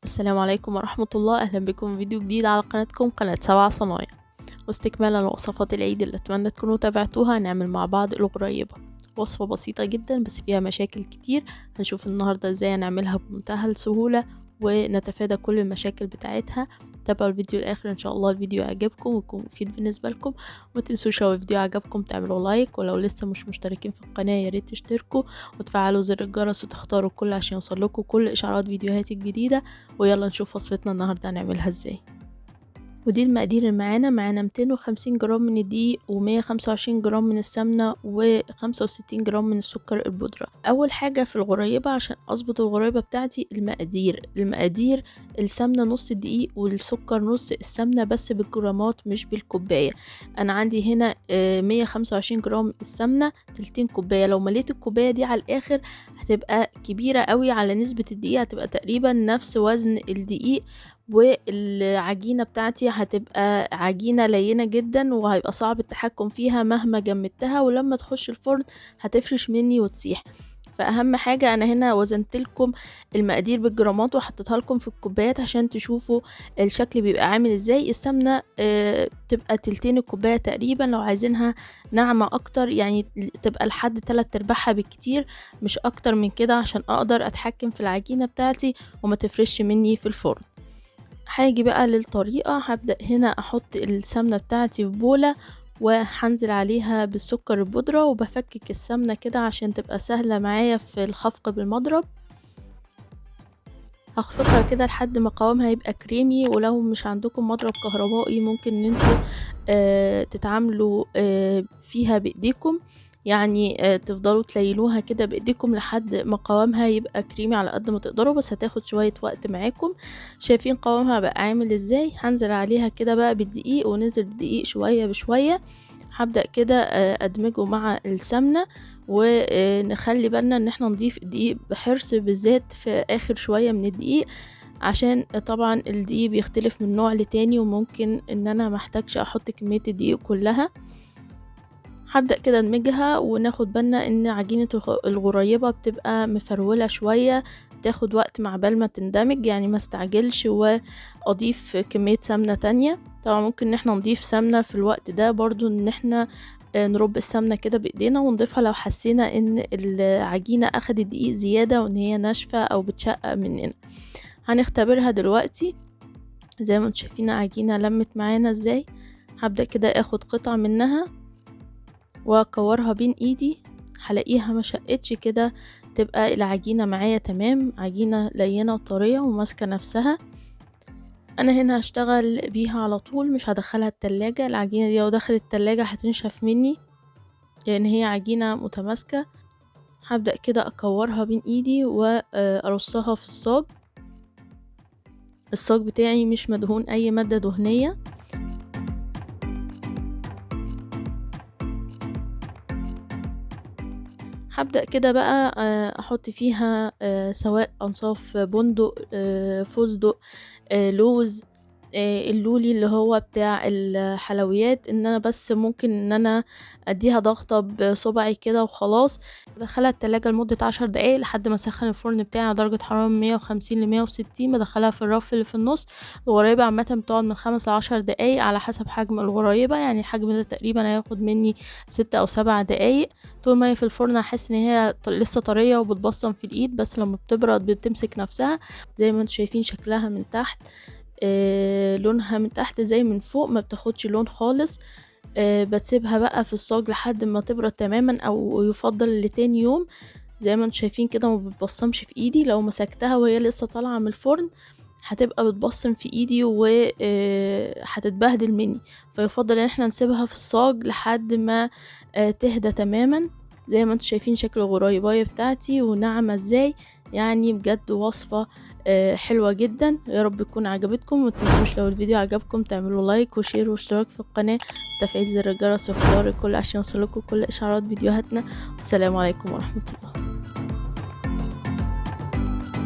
السلام عليكم ورحمة الله. أهلا بكم في فيديو جديد على قناتكم قناة 7 صنايع. واستكمالا لوصفات العيد اللي أتمنى تكونوا تابعتوها، هنعمل مع بعض الغريبة. وصفة بسيطة جدا بس فيها مشاكل كتير. هنشوف النهاردة ازاي هنعملها بمنتهى السهولة ونتفادى كل المشاكل بتاعتها. تابعوا الفيديو الآخر إن شاء الله الفيديو يعجبكم ويكون مفيد بالنسبة لكم. وما تنسوش لو الفيديو عجبكم تعملوا لايك، ولو لسه مش مشتركين في القناة ياريت تشتركوا وتفعلوا زر الجرس وتختاروا الكل عشان يوصلكوا كل إشعارات فيديوهاتي الجديدة. ويلا نشوف وصفتنا النهاردة هنعملها ازاي. ودي المقادير اللي معانا 250 جرام من الدقيق و125 جرام من السمنة و65 جرام من السكر البودرة. اول حاجة في الغريبة عشان اظبط الغريبة بتاعتي المقادير السمنة نص الدقيق والسكر نص السمنة، بس بالجرامات مش بالكوباية. انا عندي هنا 125 جرام السمنة تلتين كوباية. لو مليت الكوباية دي على الاخر هتبقى كبيرة قوي على نسبة الدقيق، هتبقى تقريبا نفس وزن الدقيق، والعجينة بتاعتي هتبقى عجينة لينة جدا وهيبقى صعب التحكم فيها مهما جمدتها، ولما تخش الفرن هتفرش مني وتسيح. فأهم حاجة أنا هنا وزنت لكم المقادير بالجرامات وحطيتها لكم في الكوبايات عشان تشوفوا الشكل بيبقى عامل ازاي. السمنة تبقى تلتين الكوباية تقريبا، لو عايزينها ناعمة أكتر يعني تبقى لحد 3/4 بالكتير، مش أكتر من كده، عشان أقدر أتحكم في العجينة بتاعتي وما تفرش مني في الفرن. هاجي بقى للطريقة، هبدأ هنا احط السمنة بتاعتي في بولة وهنزل عليها بالسكر البودرة، وبفكك السمنة كده عشان تبقى سهلة معايا في الخفق بالمضرب. هخفقها كده لحد ما قوامها يبقى كريمي. ولو مش عندكم مضرب كهربائي ممكن ان انتوا تتعاملوا فيها بايديكم، يعني تفضلوا تليلوها كده بايديكم لحد ما قوامها يبقى كريمي على قد ما تقدروا، بس هتاخد شوية وقت معاكم. شايفين قوامها بقى عامل ازاي؟ هنزل عليها كده بقى بالدقيق، وننزل بالدقيق شوية بشوية. هبدأ كده ادمجه مع السمنة، ونخلي بالنا ان احنا نضيف الدقيق بحرص، بالذات في اخر شوية من الدقيق، عشان طبعا الدقيق بيختلف من نوع لتاني وممكن ان انا محتاجش احط كمية الدقيق كلها. هبدأ كده ادمجها، وناخد بالنا ان عجينة الغريبة بتبقى مفرولة شوية، تاخد وقت مع بال ما تندمج، يعني ما استعجلش واضيف كمية سمنة تانية. طبعا ممكن ان احنا نضيف سمنة في الوقت ده برضو، ان احنا نرب السمنة كده بايدينا ونضيفها لو حسينا ان العجينة اخدت دقيق زيادة وان هي ناشفة او بتشقق مننا. هنختبرها دلوقتي. زي ما انتم شايفين عجينة لمت معانا ازاي. هبدأ كده اخد قطعة منها واكورها بين ايدي، هلاقيها ما شقتش كده، تبقى العجينة معايا تمام، عجينة لينة وطرية وماسكة نفسها. انا هنا هشتغل بيها على طول، مش هدخلها التلاجة. العجينة دي لو دخلت التلاجة هتنشف مني لان هي عجينة متماسكة. هبدأ كده اكورها بين ايدي وارصها في الصاج. الصاج بتاعي مش مدهون اي مادة دهنية. هبدأ كده بقى احط فيها سواء انصاف بندق، فستق، لوز، اللولي اللي هو بتاع الحلويات، ان انا بس ممكن ان انا اديها ضغطة بصبعي كده وخلاص. بدخلها التلاجة لمدة 10 دقايق لحد ما اسخن الفرن بتاعي على درجة حرارة 150 ل 160. بدخلها في الرف اللي في النص. الغريبة عامة بتقعد من 5 ل 10 دقايق على حسب حجم الغريبة، يعني الحجم ده تقريبا هياخد مني 6 أو 7 دقايق. طول ما هي في الفرن هحس ان هي لسه طرية وبتبصم في الايد، بس لما بتبرد بتمسك نفسها. زي ما انتم شايفين شكلها من تحت، لونها من تحت زي من فوق، ما بتاخدش لون خالص. بتسيبها بقى في الصاج لحد ما تبرد تماما، او يفضل لتاني يوم. زي ما انتم شايفين كده ما بتبصمش في ايدي. لو مسكتها وهي لسه طالعة من الفرن هتبقى بتبصم في ايدي وهتتبهدل مني، فيفضل ان احنا نسيبها في الصاج لحد ما تهدى تماما. زي ما انتم شايفين شكل الغريباية بتاعتي وناعمة ازاي، يعني بجد وصفة حلوة جدا. يا رب تكون عجبتكم. ومتنسوش لو الفيديو عجبكم تعملوا لايك وشير واشتراك في القناة وتفعيل زر الجرس واختيار الكل عشان يوصلكوا كل اشعارات فيديوهاتنا. والسلام عليكم ورحمة الله.